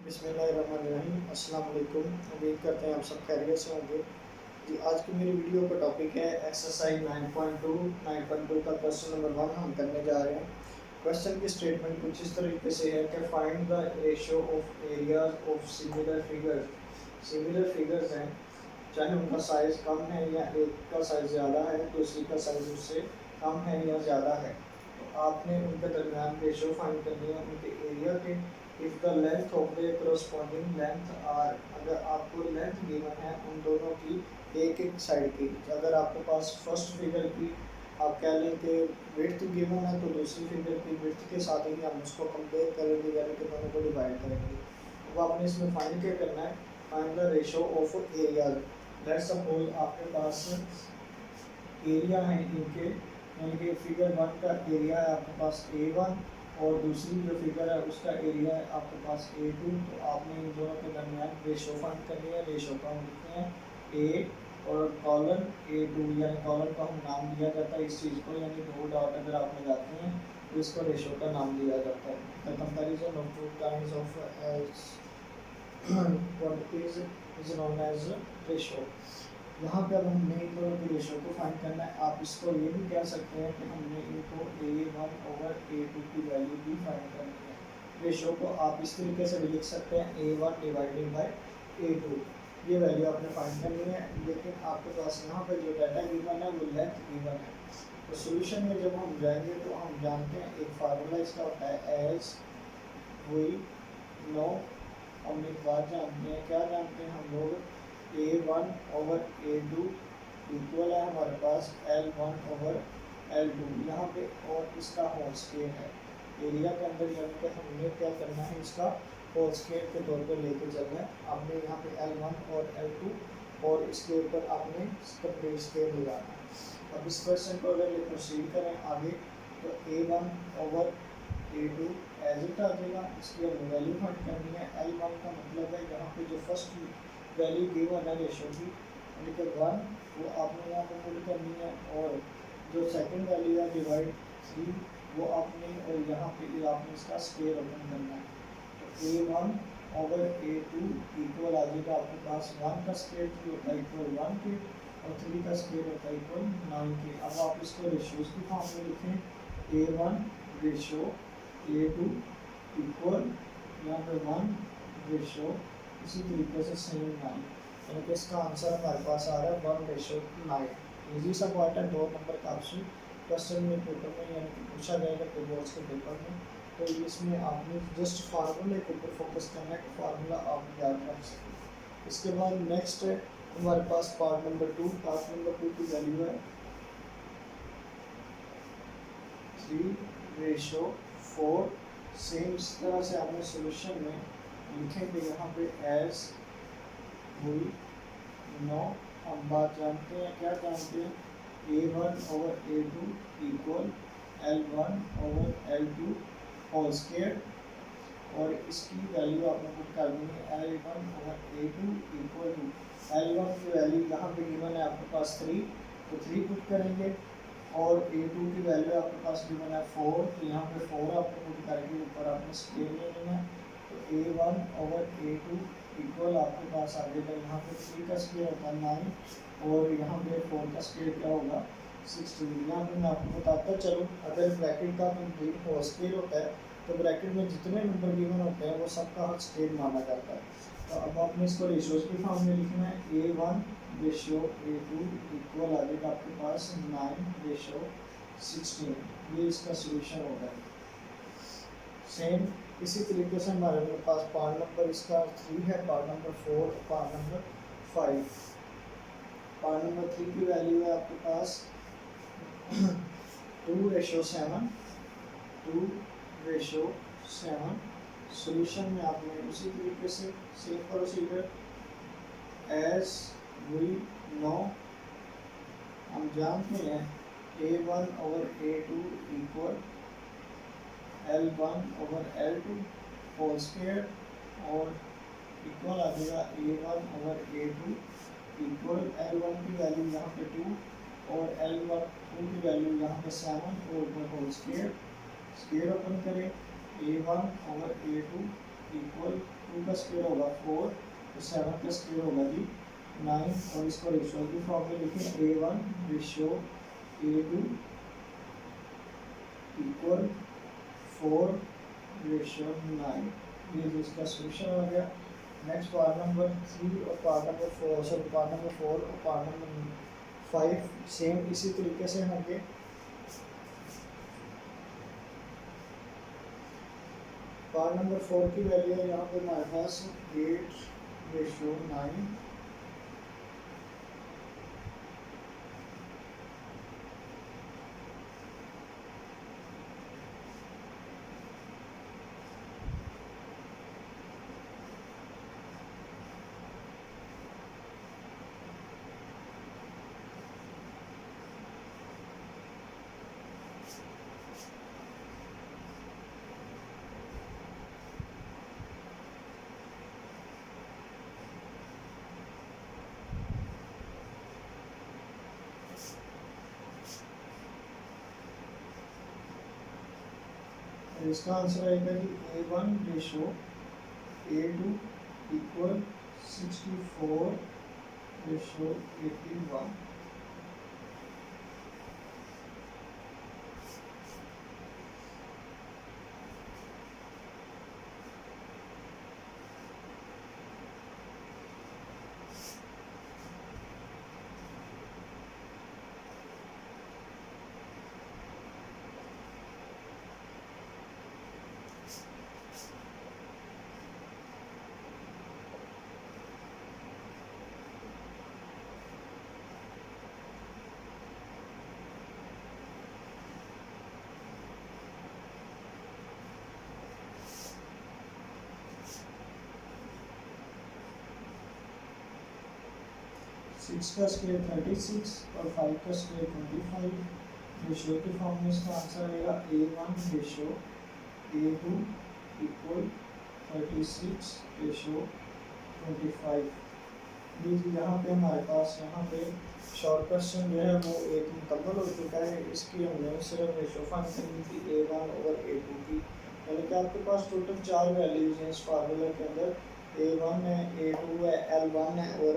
बिस्मिल्लाहिर्रहमानिर्रहीम। अस्सलाम वालेकुम। उम्मीद करते हैं आप सब खैरियत से होंगे। जी, आज की मेरी वीडियो का टॉपिक है एक्सरसाइज 9.2। 9.2 का क्वेश्चन नंबर 1 हम करने जा रहे हैं। क्वेश्चन की स्टेटमेंट कुछ इस तरीके से है कि find the ratio of areas of similar figures. Similar figures हैं, चाहे उनका साइज़ कम है या एक का साइज़ ज़्यादा है, दूसरी का साइज़ उससे कम है या ज़्यादा है, तो आपने उनके दरमियान रेशो फाइंड करनी है उनके एरिया के। If the length of the corresponding length are, अगर आपको लेंथ गिवन है उन दोनों की एक एक साइड की, अगर आपके पास फर्स्ट फिगर की आप कह लें कि विड्थ गिवन है तो दूसरी फिगर की विड्थ के साथ ही हम उसको कंपेयर करेंगे, यानी कि दोनों को डिवाइड करेंगे। अब आपने इसमें फाइंड क्या करना है, find the ratio of area. Let's suppose आपके पास एरिया है इनके, यानी कि फिगर 1 का एरिया है आपके पास A1 और दूसरी जो फिगर है उसका एरिया है आपके पास A2। तो आपने इन दोनों के दरमियान रेशो फाइंड करनी है। रेशो का हम लिखते हैं A और कॉलन A2, यानी कॉलन का हम नाम दिया जाता है इस चीज़ को, यानी दो डॉट अगर आप लगाते हैं तो इसको रेशो का नाम दिया जाता है। The comparison of two kinds of quantities is known as ratio. यहाँ पे अब हमने इन दोनों की रेशो को फाइंड करना है। आप इसको ये भी कह सकते हैं कि हमने इनको A1 ओवर A2 की वैल्यू भी फाइंड करनी है। रेशो को आप इस तरीके से भी लिख सकते हैं A1 डिवाइडेड बाय A2, ये वैल्यू आपने फाइंड करनी है। लेकिन आपके पास यहाँ पर जो डाटा गिवन है वो लेंथ गिवन है। तो सोल्यूशन में जब हम जाएंगे तो हम जानते हैं एक फार्मूला इसका होता है एज वी नो। हम एक बात जानते हैं, क्या जानते हैं हम लोग, A1 ओवर A2 इक्वल है हमारे पास L1 ओवर L2 यहाँ पे, और इसका होल स्केयर है एरिया के अंदर, यानी कि हमने क्या करना है, इसका होल स्केयर के तौर पर लेके चलना है। आपने यहाँ पे L1 और L2 और इसके ऊपर आपने कंप्लीट स्केयर लगाना है। अब इस क्वेश्चन को अगर ये प्रोसीड करें आगे तो A1 over A2 as it आ जाएगा। इसकी हमें वैल्यू फाइंड करनी है। L1 का मतलब है यहाँ पे जो फर्स्ट वैल्यू गिवन है रेशो की, यानी कि 1, वो आपने यहाँ पे पुट करनी है, और जो सेकंड वैल्यू है डिवाइड 3 वो आपने, और यहाँ पे आपने इसका स्केयर ओपन करना है। तो A1 ओवर A2 इक्वल आ जाएगा आपके पास 1 का स्केयर 3 होता है इक्वल 1 के, और 3 का स्केयर होता है इक्वल 9 के। अब आप इसको रेशियोज की फॉर्म में लिखें, A1 रेशो A2 इक्वल यहाँ पे 1 रेशो, इसी तरीके से सेम 9, यानी कि इसका आंसर हमारे पास आ रहा है 1 रेशो 9। इजी सा पार्ट है, 2 नंबर का ऑप्शन क्वेश्चन में पेपर में यानी कि पूछा जाएगा तो बोर्ड्स के पेपर में। तो इसमें आपने जस्ट फार्मूले के ऊपर फोकस करना है कि फार्मूला आप याद रख सकें। इसके बाद नेक्स्ट है हमारे पास पार्ट नंबर 2। पार्ट नंबर 2 की वैल्यू है 3 रेशो 4। सेम इस तरह से आपने सोल्यूशन में लिखेंगे यहाँ पे एज वी नो। हम बात जानते हैं, क्या जानते हैं, A1 over A2 equal L1 over L2 whole square, और इसकी वैल्यू आपने पुट कर देनी है L1 over A2 equal to L1 की वैल्यू यहाँ पे गिवन है आपके पास 3, तो 3 पुट करेंगे, और A2 की वैल्यू आपके पास गिवन है 4, तो यहाँ पे 4 आपको पुट करके ऊपर आपने स्केयर ले लेना है। तो A1 ओवर A2 इक्वल आपके पास आ जाएगा, यहाँ पे 3 का स्केयर होता है 9, और यहाँ पे 4 का स्केयर क्या होगा 16। यहाँ पे मैं आपको बताता चलूँ, अगर ब्रैकेट का कंप्लीट होल स्केयर होता है तो ब्रैकेट में जितने नंबर गिवन होते हैं वो सबका हर स्केयर माना जाता है। तो अब आपने इसको रेशियोज की फॉर्म में लिखना है, A1 रेशियो A2 इक्वल आ जाएगा आपके पास 9 रेशियो 16। ये इसका सोल्यूशन होगा। सेम इसी तरीके से हमारे पास पार्ट नंबर इसका 3 है, part number 4, part number 5। Part number 3 की वैल्यू है आपके पास 2 रेशियो 7। 2 रेशियो 7। सोल्यूशन में आपने उसी तरीके से same procedure as we know. हम जानते हैं A1 over A2 equal L1 over L2 whole square, और इक्वल आ जाएगा A1 over A2 equal L1 की वैल्यू यहाँ पे 2 और L1 की वैल्यू यहाँ पे 7 और ऊपर होल स्क्वायर। स्क्वायर ओपन करें A1 ओवर A2 इक्वल 2 का स्क्वायर होगा 4, तो 7 का स्क्वायर होगा जी 9, और इसको रेशियो की फॉर्म में लिखें A1 ratio A2 equal 4 ratio 9। ये जो इसका सोल्यूशन हो गया। नेक्स्ट पार्ट नंबर 3 और part number 4, sorry part number 4 और पार्ट नंबर 5 सेम इसी तरीके से होंगे। पार्ट नंबर 4 की वैल्यू है यहाँ पे हमारे पास 8 रेशियो 9। इसका आंसर आएगा जी A1 ratio A2 equal 64 ratio 81। Six का स्क्वायर 36 और 5 का स्क्वायर 25। रेशियो की फॉर्म में इसका आंसर आएगा A1 ratio A2 equal 36 ratio 25। यहाँ पे हमारे पास यहाँ पे शॉर्ट क्वेश्चन जो है वो एक मुकम्मल हो चुका है। इसकी हमने सिर्फ रेशियो फाइंड करनी थी A1 और A2 की, यानी कि आपके पास टोटल 4 वैल्यूज हैं इस फार्मूला के अंदर। A1 है, A2 है, L1 है और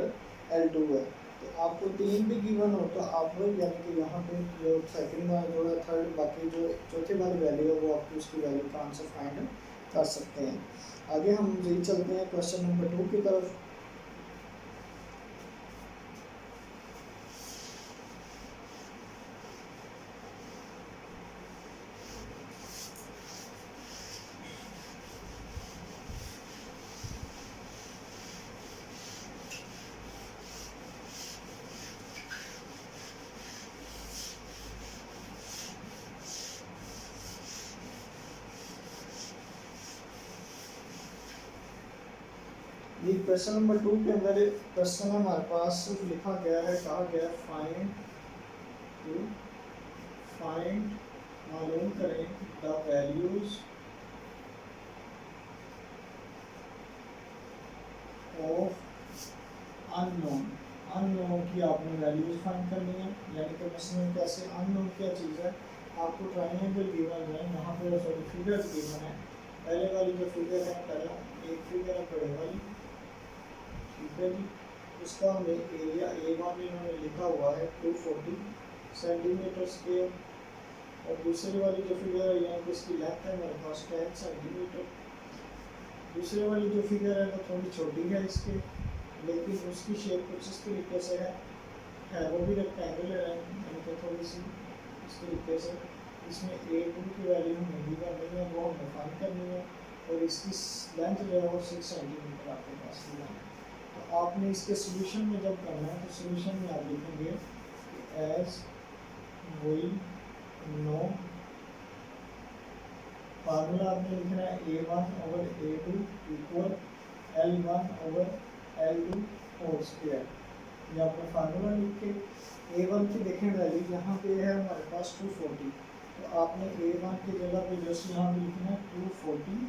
L2 है। तो आपको 3 भी गिवन हो तो आप लोग यानी कि यहाँ पे जो सेकंड जो है थर्ड बाकी जो चौथे वाली वैल्यू है वो आपको उसकी वैल्यू का आंसर फाइंड कर सकते हैं। आगे हम यही चलते हैं क्वेश्चन नंबर 2 की तरफ। ये क्वेश्चन नंबर 2 के अंदर क्वेश्चन हमारे पास लिखा गया है, कहा गया फाइंड मालूम करें द वैल्यूज ऑफ अननोन की आपने वैल्यूज फाइंड करनी है। यानी कि मसलन कैसे अननोन क्या चीज़ है, आपको ट्रायंगल गिवन है, यहाँ पे सॉरी फिगर्स गिवन है। पहले वाली जो फिगर है, पहला एक फिगर है बड़े वाली, ठीक है जी। इसका हमें एरिया A1 इन्होंने लिखा हुआ है 240 सेंटीमीटर स्क्वायर, और दूसरी वाली जो फिगर है यहाँ पे इसकी लेंथ है मेरे पास 10 सेंटीमीटर। दूसरी वाली जो फिगर है वो थोड़ी छोटी है इसके, लेकिन उसकी शेप कुछ इस तरीके से है वो भी रेक्टेंगुलर है, यानी कि थोड़ी सी इस तरीके से। इसमें A2 की वैल्यू हमें दी करनी है, वो हमें फाइंड करनी है, और इसकी लेंथ जो है वो 6 सेंटीमीटर आपके पास है। तो आपने इसके सोल्यूशन में जब करना है तो सोल्यूशन में आप लिखेंगे एज वी नो, फार्मूला आपने लिखना है A1 over A2 equal L1 over L2 whole square. ये आपने फार्मूला लिख के A1 की देखें वैल्यू यहाँ पे है हमारे पास 240, तो आपने A1 की जगह पे जस्ट यहाँ पे लिखना है 240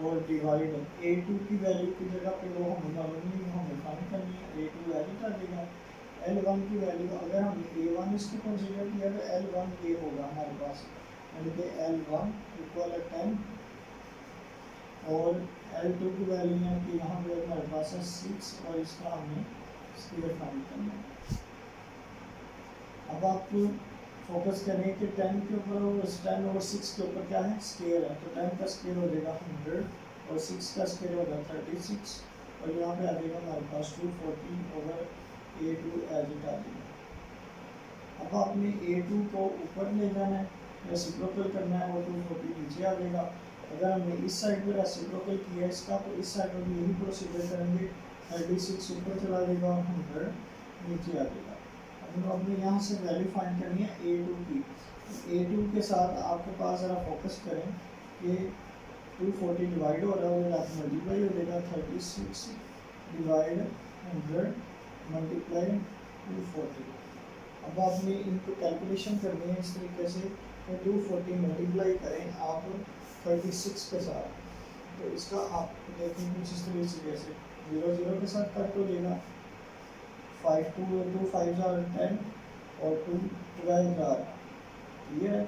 और डिवाइड A2 की वैल्यू की जगह पे वो हमें मालूम नहीं, वो हमें फाइंड करनी है। A2 वैल्यू कर देगा, L1 की वैल्यू अगर हम A1 इसको कंसीडर किया तो L1 ये होगा हमारे पास, यानी कि L1 इक्वल 10 और L2 की वैल्यू है कि यहाँ पे हमारे पास है 6 और इसका हमें स्क्वायर फाइंड करना है। अब आप फोकस करें कि 10 के ऊपर और 10/6 के ऊपर क्या है स्क्वायर है, तो 10 का स्क्वायर हो जाएगा 100 और 6 का स्क्वायर होगा 36 और यहाँ पे आ जाएगा हमारे पास 240/A2 एज इट आ जाएगा। अब आपने A2 को ऊपर ले जाना है, रेसिप्रोकल करना है और 240 नीचे आ जाएगा। अगर हमने इस साइड पर रेसिप्रोकल किया इसका तो इस साइड पर भी यही प्रोसीजर करेंगे, 36 ऊपर चला जाएगा और 100 नीचे आ जाएगा। अब हमने यहाँ से वैल्यू फाइंड करनी है A2 की। A2 के साथ आपके पास ज़रा फोकस करें कि 240 डिवाइड हो रहा है और मल्टीप्लाई हो जाएगा 36 डिवाइड 100 मल्टीप्लाई 240। अब आपने इनको कैलकुलेशन करनी है इस तरीके से कि 240 मल्टीप्लाई करें आप 36 के साथ, तो इसका आप देखें कुछ इस तरीके से, जैसे 0 0 के साथ कट हो जाएगा, 5 2 5 are 10 और 2 12 are, ये है।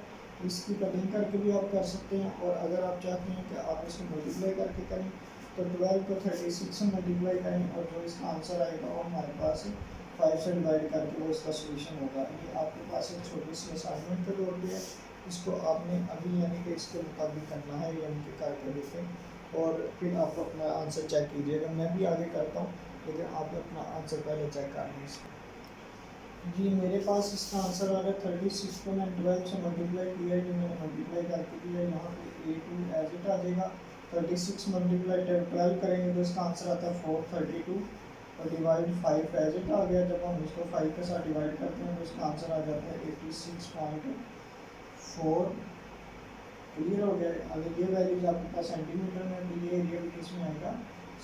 इसकी कटिंग करके भी आप कर सकते हैं और अगर आप चाहते हैं कि आप इसको मल्टीप्लाई करके करें तो 12 को 36 से मल्टीप्लाई करें और जो इसका आंसर आएगा वो हमारे पास 5 से डिवाइड करके वो इसका सोल्यूशन होगा। ये आपके पास एक छोटी सी असाइनमेंट के तौर पे है, इसको आपने अभी यानी कि इसके मुताबिक करना है, यानी कि करके देखें और फिर आप अपना आंसर चेक कीजिएगा। मैं भी आगे करता हूँ लेकिन आप अपना आंसर पहले चेक कर लें इसको। जी मेरे पास इसका आंसर आ रहा है 36 को मैंने 12 से मल्टीप्लाई किया है, जो मैंने मल्टीप्लाई करके दिया है यहाँ पे A2 एज इट आ जाएगा। 36 मल्टीप्लाई 12 करेंगे तो इसका आंसर आता है 432 और डिवाइड 5 एज इट आ गया। जब हम इसको 5 के साथ डिवाइड करते हैं तो इसका आंसर आ जाता है 86.4। क्लियर हो गया। अगर ये वैल्यूज आपके पास सेंटीमीटर में तो ये एरिया भी किसमें आएगा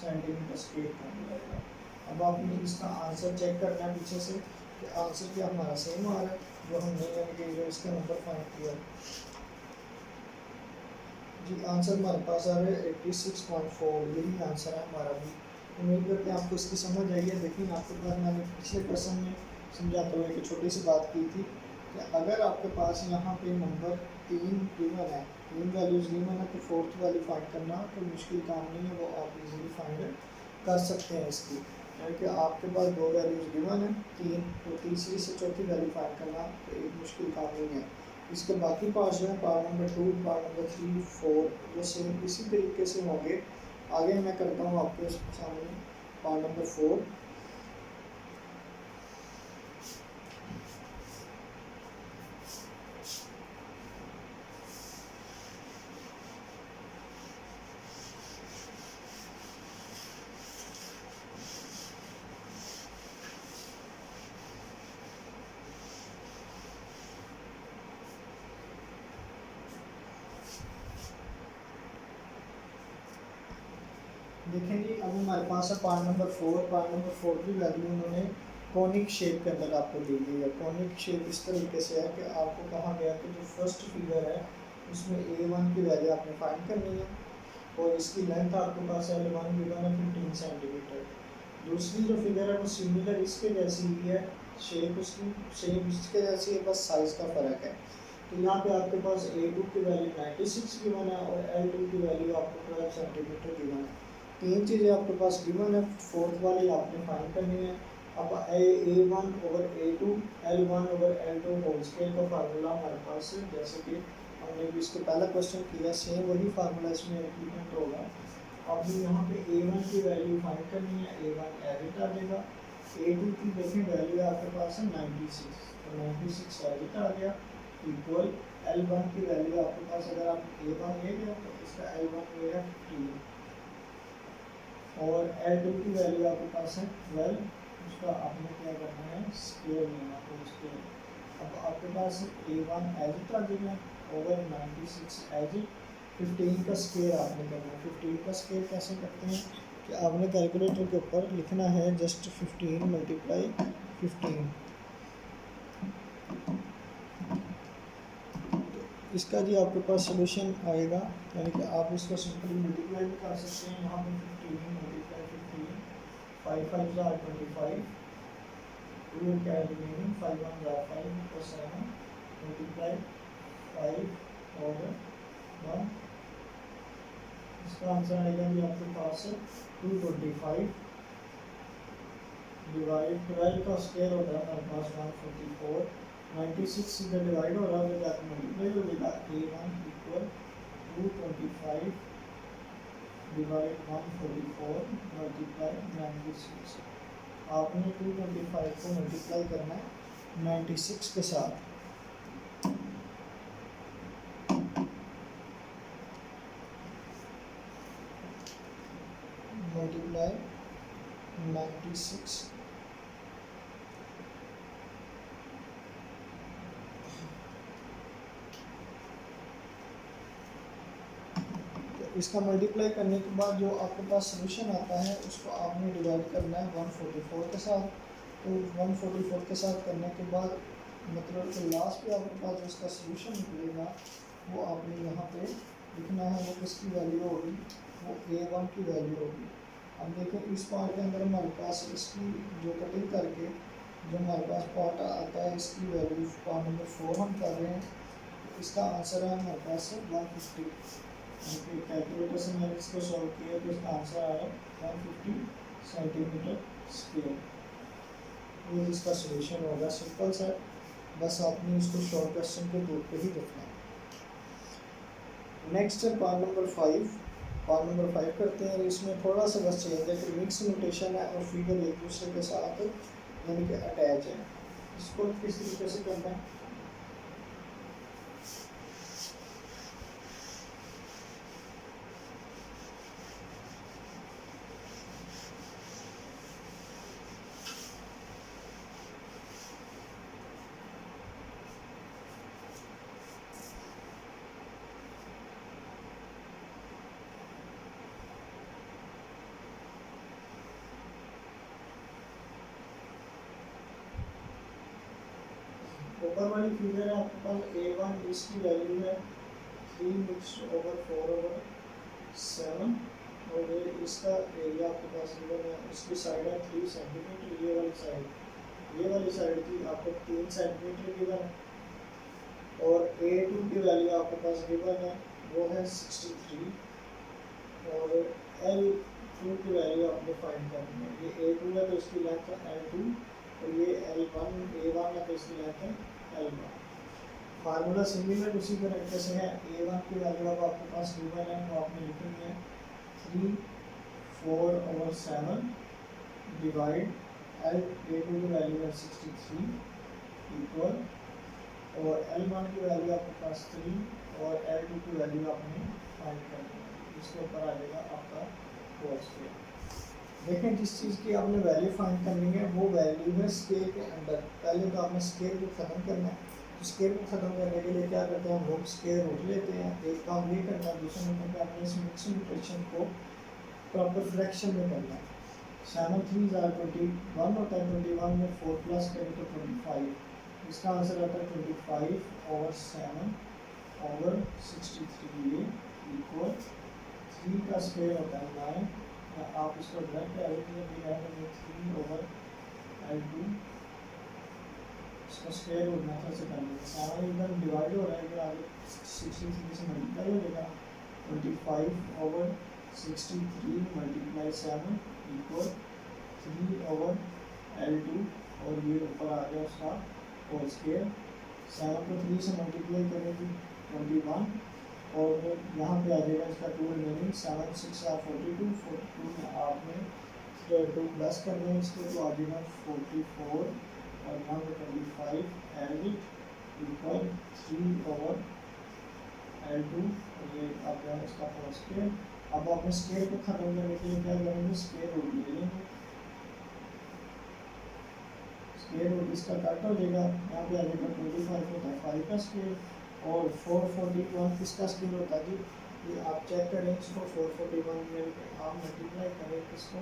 सेंटीमीटर स्क्वायर का मिलेगा। अब आपने इसका आंसर चेक करना है पीछे से कि आंसर क्या हमारा सेम आ रहा है जो हमने यानी कि जो इसका नंबर फाइंड किया। जी आंसर हमारे पास आ रहा है 86.4, यही आंसर है हमारा भी। उम्मीद करते हैं आपको इसकी समझ आई है। लेकिन आपके पास मैंने पिछले क्वेश्चन में समझाते हुए एक छोटी सी बात की थी कि अगर आपके पास यहाँ पे नंबर 3 गिवन है, 3 वैल्यूज गिवन है, तो फोर्थ वैल्यू फाइंड करना कोई मुश्किल काम नहीं है, वो आप इजीली फाइंड कर सकते हैं इसकी। क्योंकि आपके पास 2 वैल्यूज गिवन है 3, तो तीसरी से चौथी वैल्यू फाइंड करना तो एक मुश्किल काम नहीं है। इसके बाकी पार्ट जो है पार्ट नंबर 2, पार्ट नंबर 3, 4 जो सेम इसी तरीके से होंगे। आगे मैं करता हूँ आपके सामने पार्ट नंबर 4। देखें जी अब हमारे पास है पार्ट नंबर 4। पार्ट नंबर 4 की वैल्यू उन्होंने कॉनिक शेप के अंदर आपको दी गई है। कॉनिक शेप इस तरीके से है कि आपको कहा गया कि जो फर्स्ट फिगर है उसमें A1 की वैल्यू आपने फाइंड करनी है और इसकी लेंथ आपके पास L1 गिवन है 15 सेंटीमीटर। दूसरी जो फिगर है वो सिमिलर इसके जैसी ही है, शेप उसकी सेम इसके जैसी है, बस साइज़ का फ़र्क है। तो यहाँ पे आपके पास A2 की वैल्यू 96 गिवन है और L2 की वैल्यू आपको 12 सेंटीमीटर गिवन है। तीन चीज़ें आपके पास गिवन है, फोर्थ वाली आपने फाइंड करनी है। अब A1/A2 L1/L2 होल स्क्वायर का फार्मूला हमारे पास है, जैसे कि हमने भी इसको पहला क्वेश्चन किया, सेम वही फार्मूला इसमें इम्प्लीमेंट होगा। अब यहाँ पे A1 की वैल्यू फाइंड करनी है, A1 एज इट आ जाएगा। A2 की देखें वैल्यू आपके पास है 96, तो 96 एज इट आ गया इक्वल L1 की वैल्यू आपके पास अगर आप A1 ले गए तो इसका L1 हो गया 15 और L2 की वैल्यू आपके पास है 12, उसका आपने क्या करना है स्क्वायर लेना है। तो स्क्वायर अब आपके पास A1 एज इट आ जाएगा ओवर 96 एज इट, 15 का स्क्वायर आपने करना है। 15 का स्क्वायर कैसे करते हैं कि आपने कैलकुलेटर के ऊपर लिखना है जस्ट 15 मल्टीप्लाई 15। इसका जी आपके पास सोल्यूशन आएगा, यानी कि आप इसको सिंपली मल्टीप्लाई भी कर सकते हैं। यहाँ पे 15 multiply 15, 5 5 are 25, 2 carry remaining, 5 1 are 5 और 7 मल्टीप्लाई 5 और 1 इसका आंसर आएगा जी आपके पास 225 डिवाइड 12 का स्क्वायर होता है हमारे पास 144 96 से डिवाइड हो रहा है तो जाकर मल्टीप्लाई हो जाएगा a1 इक्वल 225 डिवाइड 144 मल्टीप्लाई 96। आपने 225 को मल्टीप्लाई करना है 96 के साथ। मल्टीप्लाई 96 इसका मल्टीप्लाई करने के बाद जो आपके पास सोल्यूशन आता है उसको आपने डिवाइड करना है 144 के साथ। तो 144 के साथ करने के बाद मतलब कि लास्ट पे आपके पास जो इसका सोल्यूशन निकलेगा वो आपने यहाँ पे लिखना है। वो किसकी वैल्यू होगी, वो a1 की वैल्यू होगी। अब देखें इस पार्ट के अंदर हमारे पास इसकी जो कटिंग करके जो हमारे पास पार्ट आता है इसकी वैल्यू पार्ट नंबर 4 हम कर रहे हैं। इसका आंसर है हमारे पास 150। कैलकुलेटर से मैंने इसको सॉल्व किया तो इसका आंसर आया 150 सेंटीमीटर स्क्वायर। ये इसका सोल्यूशन होगा, सिंपल सा, बस आपने इसको शॉर्ट क्वेश्चन के तौर पे ही रखना है। नेक्स्ट है पार्ट नंबर 5। पार्ट नंबर 5 करते हैं। इसमें थोड़ा सा बस चेंज है कि मिक्स नोटेशन है और फिगर एक दूसरे के साथ यानी कि अटैच है। इसको किस तरीके से करना है, ऊपर वाली फिगर है आपके पास a1 इसकी वैल्यू है 3 मिक्स्ड ओवर 4/7 और ये इसका एरिया आपके पास गिवन है। इसकी साइड है 3 सेंटीमीटर। ये वाली साइड की आपको 3 सेंटीमीटर गिवन है और a2 की वैल्यू आपके पास गिवन है वो है 63 और l2 की वैल्यू आपको फाइंड करनी है। ये a2 है तो इसकी लेंथ है l2 और ये l1 a1 है तो इसकी लेंथ है l1। फार्मूला सिमिलर उसी तरीके से है। a1 की वैल्यू अब आपके पास गिवन है तो आपने लिखनी है 3/4/7 डिवाइड a2 की वैल्यू है 63 इक्वल और l1 की वैल्यू आपके पास 3 और l2 की वैल्यू आपने फाइंड करनी है। इसके ऊपर आ जाएगा आपका कोस स्क्वायर। देखें जिस चीज़ की आपने वैल्यू फाइंड करनी है वो वैल्यू है स्केल के अंदर। पहले तो आपने स्केल को ख़त्म करना है। तो स्केल को ख़त्म करने के लिए क्या करते हैं, हम लोग स्केल रूट लेते हैं। एक काम ये करना है, दूसरे नंबर पे आपने इस मिक्स नोटेशन को प्रॉपर फ्रैक्शन में करना है। 7 3 21 होता है, 21 में 4 प्लस करें तो 25। इसका आंसर आता है 25/7/63 इक्वल 3 का स्क्वायर होता है 9। आप इसको डायरेक्ट एवरेज में भी आएगा तो 3/l2 इसका स्क्वायर रूट मेथड से कर लेंगे। 7 एकदम डिवाइड हो रहा है, फिर आगे 63 से मल्टीप्लाई हो जाएगा 25/63 मल्टीप्लाई 7 इक्वल 3/l2 और ये ऊपर आ गया उसका होल स्क्वायर। 7 को 3 से मल्टीप्लाई करेंगे 21 और यहाँ पे आ जाएगा इसका 2 रिमेनिंग 7 6 are 42 में आपने 2 प्लस करना है इसको तो आ जाएगा 44 और यहाँ पे 25 एंड इक्वल 3/l2 और ये आप यहाँ इसका होल स्क्वायर। अब आपने स्क्वायर को खत्म करने के लिए क्या करेंगे, स्क्वायर रूट ले लेंगे। स्क्वायर रूट इसका कट हो जाएगा, यहाँ पे आ जाएगा 25 होता है 5 का स्क्वायर और 441 किसका स्क्वायर होता है जी, ये आप चेक करें इसको। 441 में आप मल्टीप्लाई करें इसको,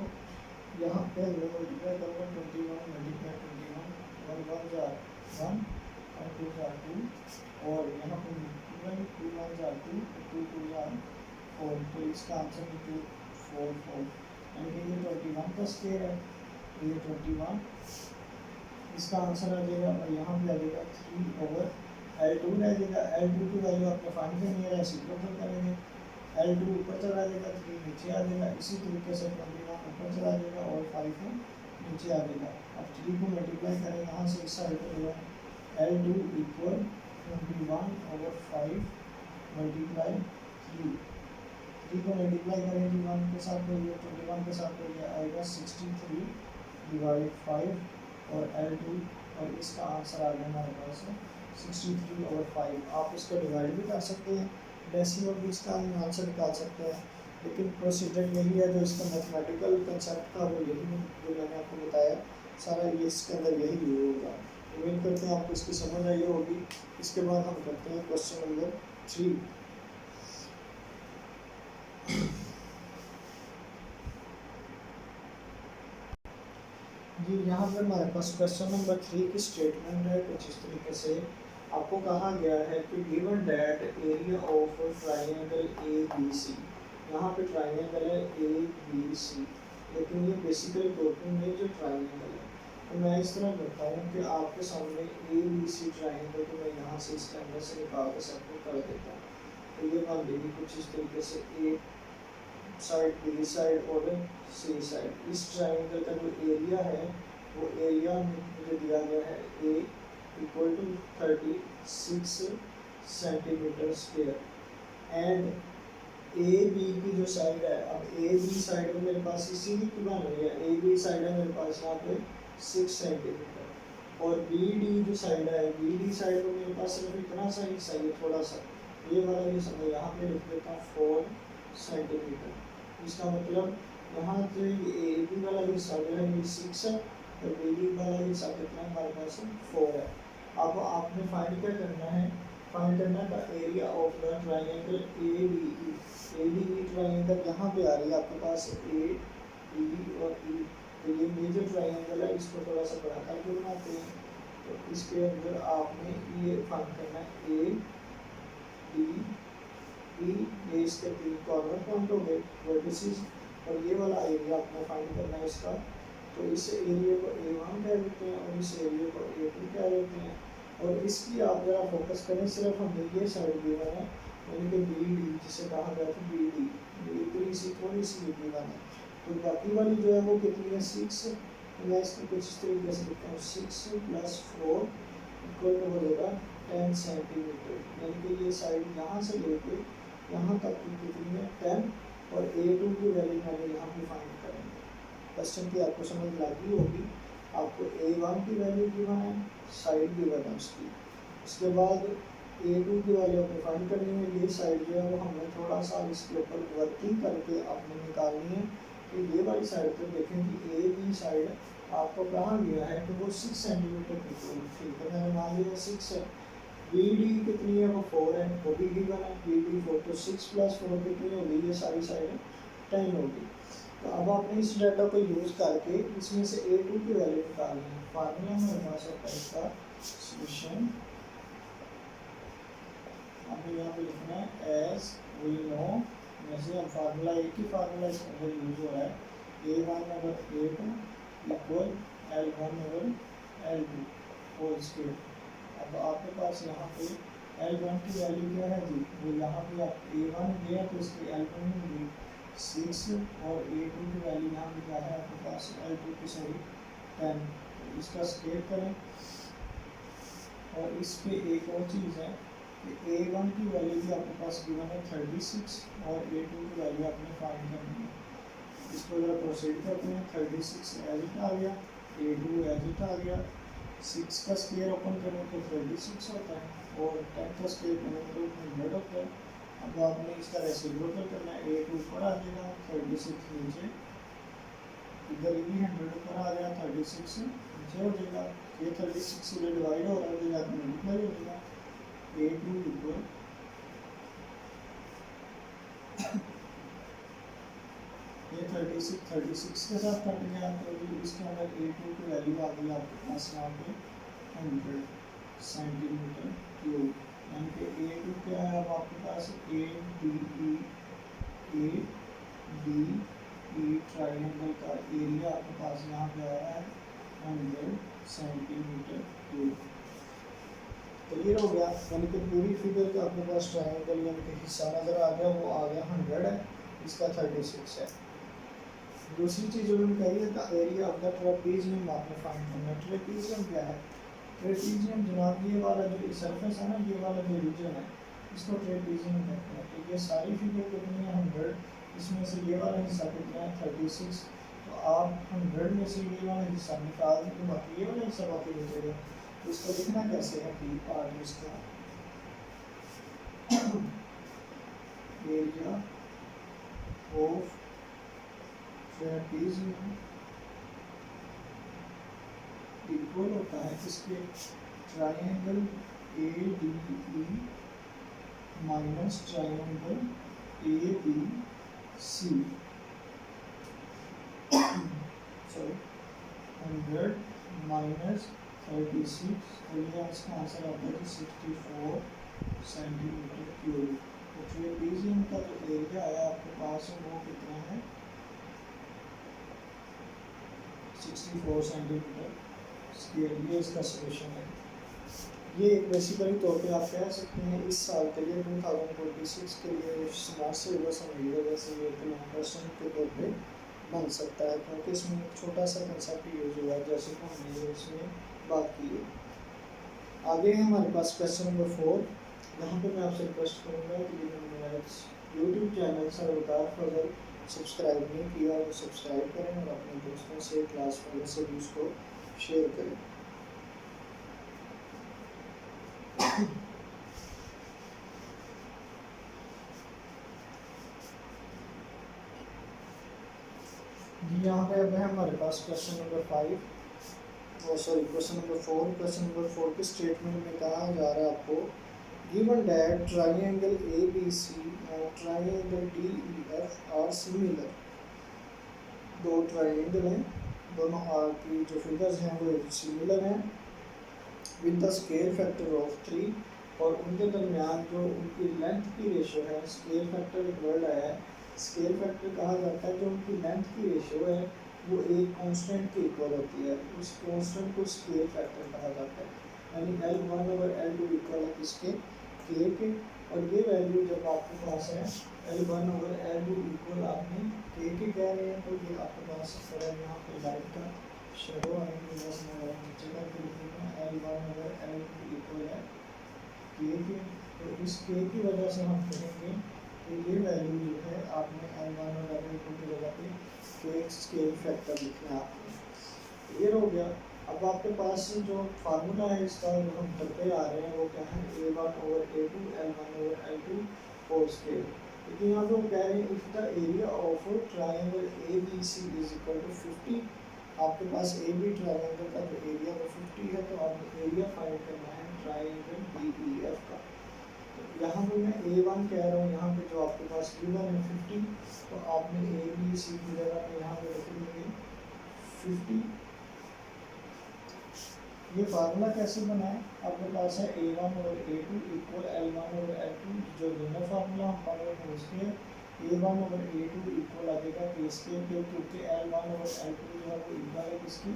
यहाँ पे मल्टीप्लाई करूँगा 21 मल्टीप्लाई 21 1 जार 1 और 2 जार 2 और यहाँ पर मल्टीप्लाई 2 1 जार 2 2 2 जार 4 तो इसका आंसर 244 यानी कि ये 21 का स्क्वायर है, ये 21 इसका आंसर आ जाएगा। और यहाँ पे आ जाएगा 3/l2 रह जाएगा। l2 की वैल्यू आपने फाइंड करनी है, रेसिप्रोकल करेंगे L2 ऊपर चला जाएगा, 3 नीचे आ जाएगा। इसी तरीके से 21 ऊपर चला जाएगा और 5 नीचे आ जाएगा। अब 3 को मल्टीप्लाई करें यहाँ से इस साइड पर ले आए, L2 इक्वल 21/5 मल्टीप्लाई 3। 3 को मल्टीप्लाई करें 21 के साथ हो गया, 21 के साथ हो गया, आएगा 63/5 और L2 और इसका आंसर आ गया हमारे पास 63/5। आप इसको डिवाइड भी कर सकते हैं, डेसिमल भी इसका आंसर निकाल सकते हैं, लेकिन प्रोसीजर यही है जो इसका मैथमेटिकल कंसेप्ट था वो यही जो मैंने आपको बताया सारा ये इसके अंदर यही यूज होगा। उम्मीद करते हैं आपको इसकी समझ आई होगी। इसके बाद हम करते हैं क्वेश्चन नंबर 3। जी यहाँ पर हमारे पास क्वेश्चन नंबर 3 की स्टेटमेंट है कुछ इस तरीके से। आपको कहा गया है कि given that area of triangle A B C. यहाँ पे ट्राइंगल है ए बी सी, लेकिन ये बेसिकली टोटल में जो ट्राइंगल है, तो मैं इस तरह करता हूँ कि आपके सामने ए बी सी ट्राइंगल को मैं यहाँ से इसके अंदर से निकाल के सबको कर देता हूँ। तो ये मान लीजिए कुछ इस तरीके से ए साइड, बी साइड और सी साइड। इस ट्राइंगल का जो एरिया है वो एरिया मुझे दिया गया है A equal to 36 centimetre square and A B की जो साइड है, अब ए बी साइड में मेरे पास इसी की बन रही है, ए बी साइड है मेरे पास यहाँ पे 6 सेंटीमीटर और बी डी जो साइड है, बी डी साइड में मेरे पास सिर्फ इतना सा ही सही थोड़ा सा, ये वाला ये समय यहाँ पे लिख देता हूँ 4 सेंटीमीटर। इसका मतलब यहाँ जो ए बी वाला हिस्सा जो है ये 6 है और बी डी वाला हिस्सा कितना है हमारे पास 4 है। अब आपने फाइंड क्या करना है, फाइंड करना का area of the triangle A D E. A D E triangle यहाँ पे आ रही है आपके पास ए डी और ई, तो ये मेजर ट्राइंगल है, इसको थोड़ा सा बड़ा करके बनाते हैं। तो इसके अंदर आपने ये फाइंड करना है ए डी ई, ये इसके 3 कॉर्नर पॉइंट हो गए वर्टिसेस, और ये वाला एरिया आपने फाइंड करना है इसका। तो इस एरिया को A1 कह देते हैं और इस एरिया को A2 कह देते हैं। और इसकी आप जरा फोकस करें, सिर्फ हमें ये साइड गिवन है, यानी कि बी डी जिसे कहा गया था बी डी, इतनी सी थोड़ी सी गिवन है। तो बाकी वाली जो है वो कितनी है 6, तो मैं इसको कुछ इस तरीके से लिखता हूँ 6 + 4 इक्वल टू हो जाएगा 10 सेंटीमीटर, यानी कि ये साइड यहाँ से लेके यहाँ तक की कितनी है 10, और A2 की वैल्यू मैंने यहाँ पे फाइंड करेंगे। क्वेश्चन की आपको समझ लगी होगी। आपको A1 की वैल्यू गिवन है, साइड गिवन है उसकी, उसके बाद A2 की वैल्यू आपने फाइंड करनी है, ये साइड जो है वो हमने थोड़ा सा इसके ऊपर वर्किंग करके आपने निकालनी है। तो ये वाली साइड पर देखें कि ए बी साइड आपको कहा गया है कि वो 6 सेंटीमीटर की, ठीक है मैंने मान लिया 6 है। बी डी कितनी है वो 4 है, वो भी गिवन है बी डी 4, तो 6 + 4 कितनी होगी, ये सारी साइड 10 होगी। तो अब आपने इस डाटा को यूज़ करके इसमें से A2 की वैल्यू निकालनी है। फार्मूला हमारे पास होता है इसका सॉल्यूशन, हमें यहाँ पे लिखना है एज वी नो, जैसे हम फार्मूला एक ही फार्मूला इसके अंदर यूज हो रहा है, A1/A2 equal L1/L2 whole square. अब आपके पास यहाँ पे L1 की वैल्यू क्या है जी, वो यहाँ पे आप A1 दिया तो इसकी L1 होगी 6 और A2 की वैल्यू यहाँ पे क्या है आपके पास L2 की सॉरी 10। तो इसका स्क्वायर करें, और इस पे एक और चीज़ है कि A1 की वैल्यू भी आपके पास गिवन है 36 और A2 की वैल्यू आपने फाइंड करनी है। इसको जरा प्रोसीड करते हैं। 36 एज इट आ गया, A2 एज इट आ गया, 6 का स्क्वायर ओपन करें तो 36 होता है और 10 का स्क्वायर करें तो 100 होता है। अब आपने इसका रेसिप्रोकल करना है, A2 ऊपर आ जाएगा 36 नीचे, इधर भी 100 ऊपर आ गया 36 नीचे हो जाएगा, ये 36 से डिवाइड हो रहा है तो जाकर मल्टीप्लाई हो जाएगा। A2 इक्वल ये 36 के साथ कट गया, तो इसके अंदर A2 की वैल्यू आ गई आपके पास यहाँ पे 100 सेंटीमीटर क्यूब, यानी कि A2 क्या है अब आपके पास ADE ट्राइंगल का एरिया आपके पास यहाँ पे आ रहा है 100 सेंटीमीटर क्यूब। क्लियर हो गया, यानी कि पूरी फिगर का आपके पास ट्रायंगल यानी कि हिस्सा नज़र आ गया, वो आ गया 100 है, इसका 36 है। दूसरी चीज़ उन्होंने कही है the area of the trapezium आपने फाइंड करना है। ट्रेपीजियम क्या है? ट्रेपीजियम जनाब ये वाला जो सरफेस है ना, ये वाला जो रीजन है इसको ट्रेपीजियम कहते हैं। तो ये सारी फिगर कितनी है 100, इसमें से ये वाला हिस्सा कितना है 36। तो आप 100 में से ये वाला हिस्सा निकाल दें तो बाकी ये वाला हिस्सा बाकी बचेगा। तो इसको लिखना कैसे है? बी पार्ट इसका एरिया ऑफ ट्रेपीजियम इक्वल होता है इसके triangle A D E minus triangle A B C. Sorry 100 minus 36, तो ये इसका आंसर आता है 64 सेंटीमीटर क्यूब। तो ट्रेपीजियम का जो एरिया आया आपके पास है वो कितना है 64 सेंटीमीटर स्क्वायर। ये इसका सोल्यूशन है। ये एक बेसिकली तौर पे आप कह सकते हैं इस साल के लिए 2026 के लिए स्मार्ट सिलेबस की वजह से ये एक लॉन्ग क्वेश्चन के तौर पे बन सकता है, क्योंकि इसमें एक छोटा सा कंसेप्ट यूज हुआ है जैसे कि हमने इसमें बात की है। आगे है हमारे पास क्वेश्चन नंबर 4। यहाँ पे मैं आपसे रिक्वेस्ट करूँगा कि मेरा यूट्यूब चैनल सरवकार फजल सब्सक्राइब नहीं किया तो सब्सक्राइब करें और अपने दोस्तों से क्लास वाले से भी उसको शेयर करें। जी यहाँ पे अब है हमारे पास क्वेश्चन नंबर 5 और sorry question number 4। Question number 4 के स्टेटमेंट में कहा जा रहा है आपको given that triangle A B C and triangle D E F are similar. दो ट्रायंगल हैं, दोनों आर की जो फिगर्स हैं वो सिमिलर हैं with the scale factor of 3, और उनके दरमियान जो उनकी लेंथ की रेशो है, स्केल फैक्टर एक वर्ड आया है, स्केल फैक्टर कहा जाता है जो उनकी लेंथ की रेशो है वो एक कांस्टेंट के इक्वल होती है, उस कांस्टेंट को स्केल फैक्टर कहा जाता है। यानी L1 और L2 इक्वल है किसके? K के। और ये वैल्यू जब आपके पास है L1 और L2 इक्वल आपने K के कह रहे हैं, तो ये आपके पास यहाँ पे लाइट का शेडो आएंगे, बस मैं नीचे करके लिखूँगा L1 और L2 इक्वल है K के। तो इस K की वजह से हम कहेंगे कि ये वैल्यू जो है आपने L1 और L2 की जगह पे K स्केल फैक्टर लिखना है आपने। क्लियर हो गया। अब आपके पास जो फार्मूला है इसका जो हम करते आ रहे हैं वो क्या है A1 over A2 L1 over L2 whole scale. लेकिन यहाँ पे वो कह रहे हैं if the area of triangle ABC is equal to 50। आपके पास ए बी ट्रायंगल का जो एरिया वो 50 है, तो आपको एरिया फाइंड करना है ट्रायंगल DEF का। तो यहाँ पे मैं A1 कह रहा हूँ, यहाँ पे जो आपके पास गिवन है 50, तो आपने ABC की जगह पे यहाँ पे लिख देंगे 50। ये फार्मूला कैसे बना है? आपके पास है A1 और A2 इक्वल L1 और L2, जो दोनों फार्मूला हम पढ़ रहे हैं उसके A1 और A2 इक्वल आ जाएगा K स्केल के, क्योंकि L1 और L2 जो है वो इक्वल है किसकी?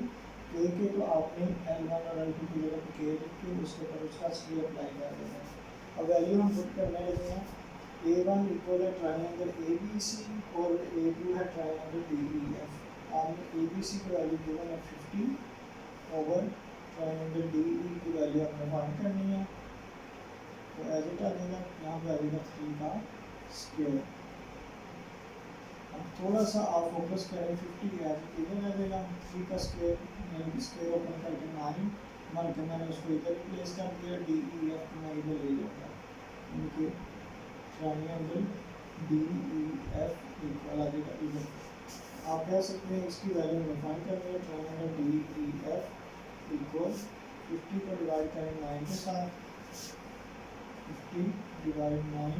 K के। तो आपने L1 और L2 की जगह पे K लिख के उसके ऊपर उसका स्केल अप्लाई कर देना है। अब वैल्यू हम पुट करने लगे हैं। A1 इक्वल है ट्रायंगल ABC और A2 है ट्रायंगल DEF। आपने ABC की वैल्यू गिवन है 50 ओवर ट्रायंगल DE की वैल्यू आपने फाइंड करनी है, तो एज इट आ जाएगा यहाँ पे आ जाएगा 3 का स्क्वायर। अब थोड़ा सा आप फोकस करें 50 एज इधर आ जाएगा 3 का स्क्वायर, यानी स्क्वायर ओपन करके 9 मान के मैंने उसको इधर रिप्लेस कर दिया, DEF मैं इधर ले जाऊँगा, यानी कि ट्रायंगल DEF इक्वल आ जाएगा इधर। आप कह सकते हैं इसकी वैल्यू में फाइंड कर रहे हैं ट्रायंगल DEF इक्वल 50 को डिवाइड करें 9 के साथ, 50 डिवाइड 9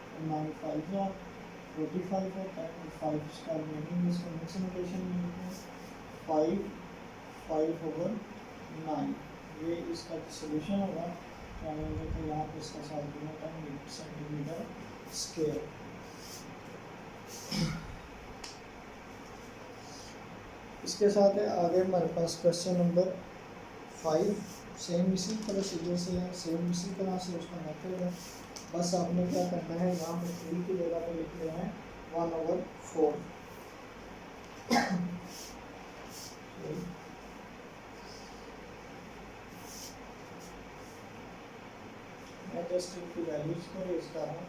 और 9 5 का 45 होता है, 5 इसका रिमेनिंग इसको मिक्स नोटेशन में लिखते हैं 5 ओवर 9। ये इसका सोल्यूशन होगा ट्रायंगल का। यहाँ पे इसका साथ देना था सेंटीमीटर स्क्वायर। इसके साथ है आगे हमारे पास क्वेश्चन नंबर 5। सेम इसी प्रोसीजर से है, सेम इसी तरह से उसका मेथड है। बस आपने क्या करना है, यहाँ पे 3 की जगह पे लिख लेना है 1/4। मैं जस्ट इनकी वैल्यूज को रेज कर रहा हूँ।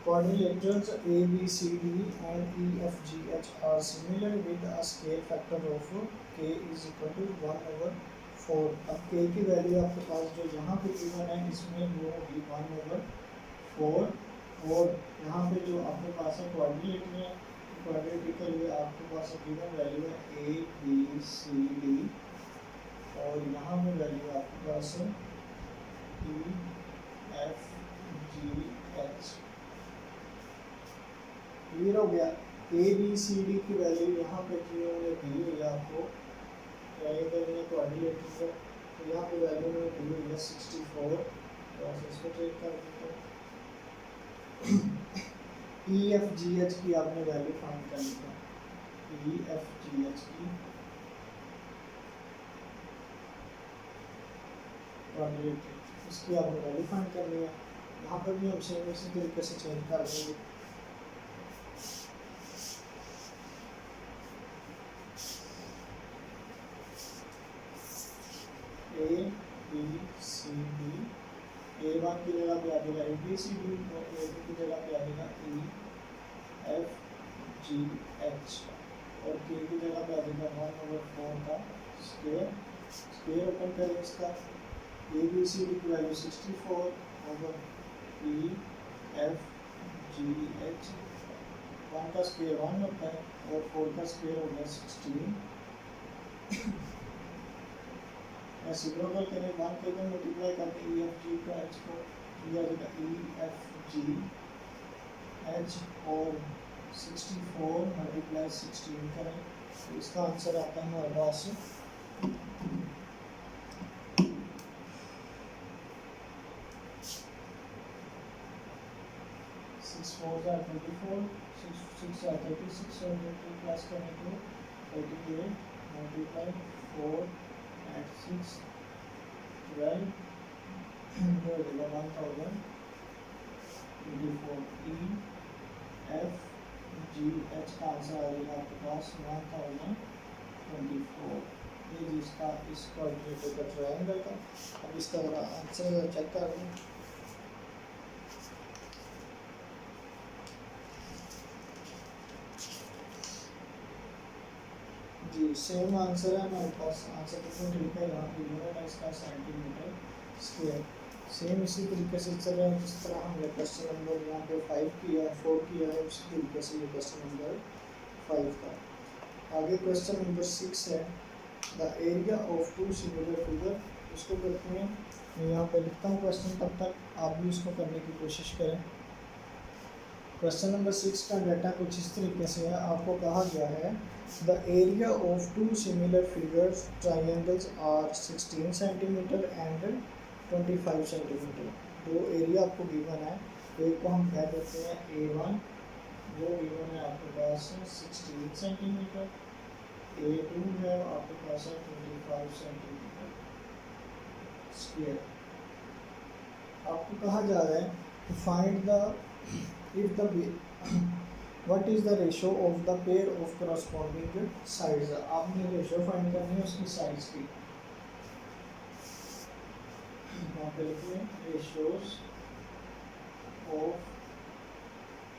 Quadrilaterals A, B, C, D and E, F, G, H are similar with a scale factor of k is equal to 1/4। अब k की वैल्यू आपके पास जो यहाँ पे गिवन है इसमें वो होगी 1/4, और यहाँ पे जो आपके पास है क्वाड्रिलेटरल है, क्वाड्रेटिकल में आपके पास गिवन वैल्यू है A, B, C, D और यहाँ पे वैल्यू आपके पास है E, F, G, H। Clear हो गया। ए बी सी डी की वैल्यू यहाँ पे जो दी हुई है आपको क्वाड्रिलेटरल है, तो यहाँ पे वैल्यू में दी हुई है 64। तो आप इसको चेक कर देते हैं। ई एफ जी एच की आपने वैल्यू फाइंड करनी है। ई एफ जी एच की क्वाड्रिलेटरल इसकी आपने वैल्यू फाइंड करनी है। यहाँ पर भी हम सेम इसी तरीके से चेंज कर देंगे। ए बी सी डी, A1 की जगह पे आ जाएगा ए बी सी डी और A2 की जगह पे आ जाएगा E F G H और K की जगह पे आ जाएगा 1/4 का स्क्वायर। स्क्वायर ओपन करें इसका, ए बी सी डी की value 64 over E F G H, 1 का स्क्वायर 1 होता है और 4 का स्क्वायर हो गया 16। रेसिप्रोकल करें 1 के को मल्टीप्लाई करके ई एफ जी को एच को दिया जाएगा ई एफ जी एच और 64 मल्टीप्लाई 16 करें तो इसका आंसर आता है हमारे पास 6 4 are 24, 6 are 36 और 2 प्लस करें तो 38 मल्टीप्लाई 4 at 6 12 हो जाएगा 1024। ई एफ जी एच का आंसर आ जाएगा आपके पास 1024। ये जिसका इस क्वाड्रेटिक का ट्रायंगल का। अब इसका आंसर चेक कर लें। जी सेम आंसर है हमारे पास। आंसर कितना ठीक है, यहाँ पे यूनिट है इसका सेंटीमीटर स्क्वायर। सेम इसी तरीके से चल रहा है जिस तरह हमने क्वेश्चन नंबर यहाँ पे 5 किया 4 किया है, उसी तरीके से ये क्वेश्चन नंबर 5 का। आगे क्वेश्चन नंबर 6 है the area of 2 similar figure. उसको करते हैं, मैं यहाँ पे लिखता हूँ क्वेश्चन, तब तक आप भी उसको करने की कोशिश करें। क्वेश्चन नंबर 6 का डाटा कुछ इस तरीके से है। आपको कहा गया है the area of 2 similar figures triangles are 16 centimetre and 25 centimetre. दो एरिया आपको गिवन है, एक को हम कह देते हैं A1, वो गिवन है आपके पास 16 सेंटीमीटर। A2 है आपके पास है 25 सेंटीमीटर स्क्वायर। आपको कहा जा रहा है to find the if the what is the ratio of the pair of corresponding sides। आपने रेशियो फाइंड करनी है उसकी साइड्स की। यहाँ पे लिखिए ratios of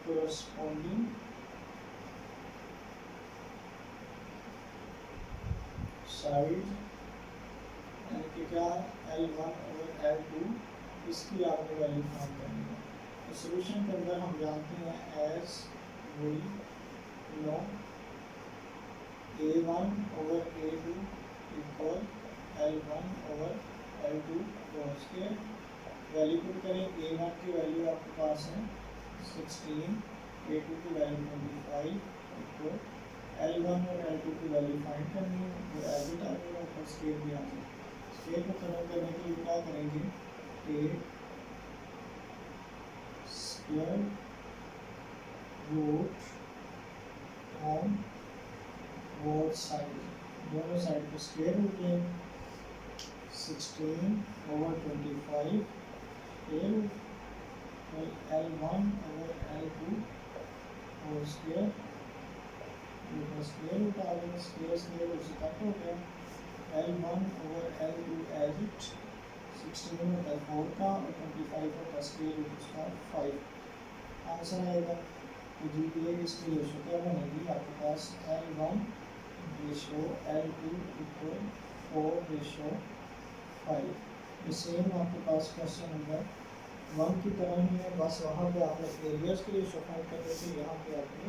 corresponding sides, यानी कि क्या L1 और L2, इसकी आपने वैल्यू फाइंड करनी है। तो सॉल्यूशन के अंदर हम जानते हैं as we know A1 over A2 equal L1 over L2 और उसके वैल्यू पुट करें। A1 की वैल्यू आपके पास है 16, A2 की वैल्यू 25 इक्वल L1 और L2 की वैल्यू फाइंड करनी है, और एज इट आ जाएगा और स्केल भी आ जाएगा। स्केल को खत्म करने के लिए क्या करेंगे, take square root on both side, दोनों साइड को स्क्वायर रूट लें, 16/25 square root L1 over L2 और स्क्वायर स्क्वायर रूट आ गया, स्क्वायर उसी तक हो गया, L1 over L2 as it 16 होता है 4 का और 25 होता है स्क्वायर रूट उसका 5। आंसर आएगा तो जी ये इसकी रेशो क्या बनेगी आपके पास L1 रेशो L2 इक्वल 4/5। ये सेम आपके पास क्वेश्चन नंबर 1 की तरह ही है, बस वहाँ पे आपने एरियाज के लिए फाइंड करने थे, यहाँ पे आपने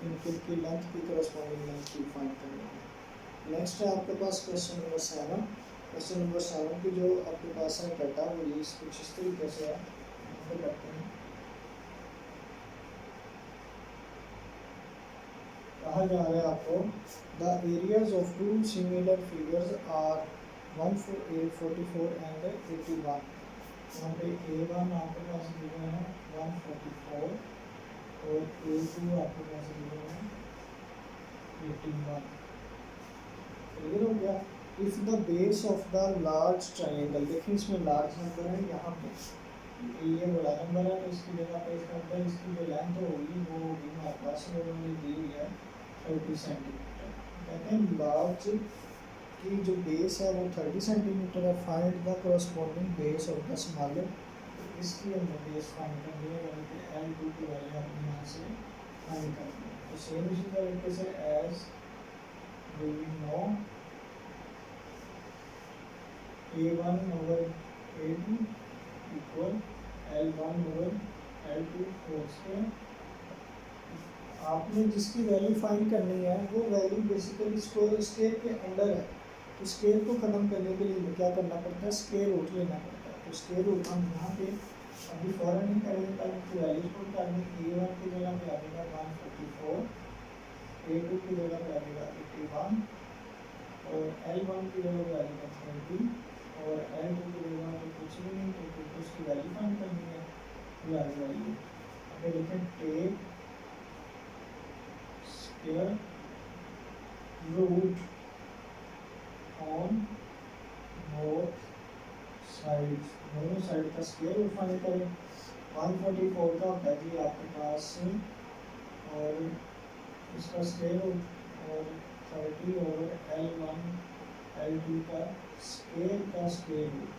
इनकी लेंथ की करस्पॉन्डिंग लेंथ की फाइंड करनी है। नेक्स्ट है आपके पास क्वेश्चन नंबर 7। क्वेश्चन नंबर 7 की जो आपके पास है डाटा वो ये कुछ इस तरीके से है, तो करते हैं। कहा जा रहा है आपको the areas of two similar figures are 144 and 81। यहाँ पे A1 आपके पास दिया है 144 और A2 आपके पास दिया है 81। क्लियर हो गया। If the base of the large triangle, देखिए इसमें लार्ज नंबर है, यहाँ पे ये बड़ा नंबर है तो इसकी जगह पे इसका अंदर इसकी जो लेंथ होगी वो होगी हमारे पास उन्होंने दी हुई है 30 सेंटीमीटर। कहते हैं लार्ज की जो बेस है वो 30 सेंटीमीटर है, find the corresponding base of the smaller. इसकी हमने बेस फाइंड कर लिया, यानी कि L2 की वैल्यू हमने यहाँ से फाइंड कर ली। तो सेम इसी तरीके से as we know A1 over A2 equal L1 over L2 whole square. आपने जिसकी वैल्यू फाइंड करनी है वो वैल्यू बेसिकली स्केल के अंदर है, तो स्केल को ख़त्म करने के लिए क्या करना पड़ता है, स्केल रूट लेना पड़ता है। तो स्केल रूट हम यहाँ पे अभी फ़ौरन नहीं करेंगे, कल की वैल्यूज पुट करने A1 की जगह पे आ जाएगा 144, A2 की जगह पे आ जाएगा 81 और L1 की जगह पे आ जाएगा 30 और L2 की जगह पे कुछ भी नहीं, तो उसकी वैल्यू फाइंड करनी है, ये आ जाएगी। अगर देखें take square root on both sides, दोनों साइड का स्क्वायर रूट फाइंड करें। 144 का होता है जी आपके पास और इसका स्क्वायर रूट और 30 ओवर L1 L2 का स्क्वायर रूट।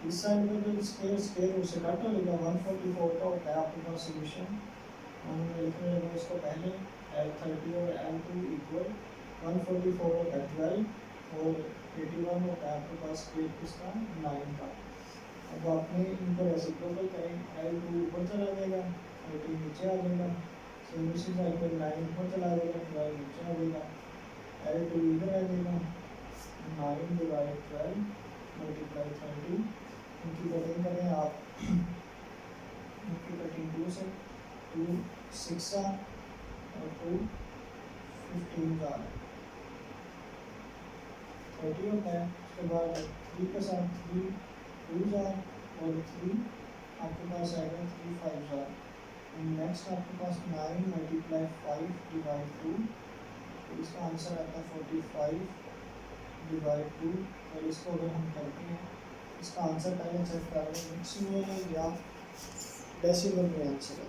इस साइड में जो स्क्वायर रूट से काटा लेगा 144 का होता है आपके पास सोल्यूशन। हमने लिखने लगा इसको पहले L30 और L2 इक्वल 144 होता है 12 और 81 होता है आपके पास स्क्वायर किसका 9 का। अब आपने इनको रेसिप्रोकल करें, L2 ऊपर चला जाएगा 30 नीचे आ जाएगा, सेम इसी साइड पर 9 ऊपर चला जाएगा 12 नीचे आ जाएगा, L2 इधर आ जाएगा 9 डिवाइड 12 मल्टीप्लाई 30। इनकी कटिंग करें आप, इनकी कटिंग 2 से 2 6 और 2 15 का 30 होता है। उसके बाद 3 के साथ 3 2 और 3 आपके पास आएगा 3 5 नेक्स्ट आपके पास 9 मल्टीप्लाई 5 डिवाइड 2, तो इसका आंसर आता है 45 डिवाइड 2। और इसको अगर हम करते हैं इसका आंसर पहले चेक कर रहे हैं मिक्स में है या डेसिमल में आंसर है।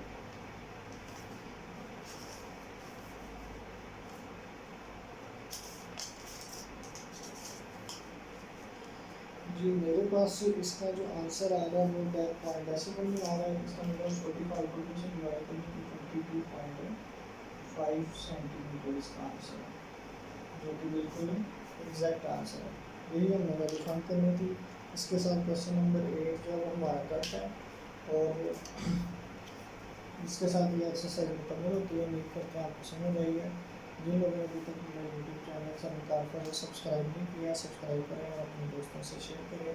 जी मेरे पास इसका जो आंसर आ रहा है वो डेसिमल में आ रहा है। इसका मतलब 45 से डिवाइड करके 22.5 सेंटीमीटर इसका आंसर है, जो कि बिल्कुल एग्जैक्ट आंसर है। यही हमने वैल्यू फाइंड करनी थी। इसके साथ क्वेश्चन नंबर 8 जो है हमारा कट है और इसके साथ ये एक्सरसाइज मुकम्मल होती है। उम्मीद करते हैं आपको समझ आई है। जिन लोगों ने अभी तक मेरा यूट्यूब चैनल सनकार पर सब्सक्राइब नहीं किया सब्सक्राइब करें और अपने दोस्तों से शेयर करें।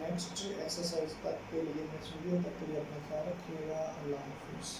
नेक्स्ट एक्सरसाइज तक के लिए नेक्स्ट वीडियो तक के लिए अपना ख्याल रखिएगा। अल्लाह हाफिज़।